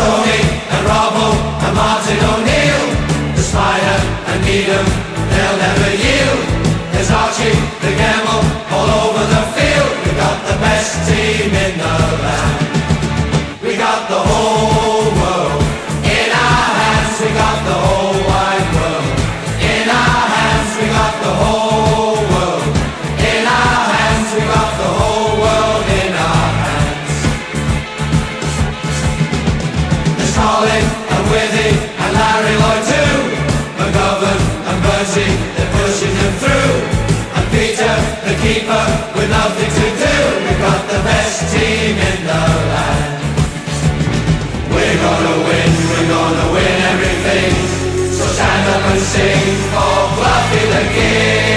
Tony and Robbo and Martin O'Neill, the Spider and Needham, they'll never yield. There's Archie, the Gamble, all over the field. We got the best team in the land. We got the whole world in our hands. We got the whole wide world in our hands. We got the whole world in our hands. We got the whole world in our hands. There's Colin and Withy and Larry Lloyd too. McGovern and Bertie, they're pushing them through. And Peter, the keeper, with nothing to do. We've got the best team in the land. We're gonna win everything. So stand up and sing for Fluffy the King.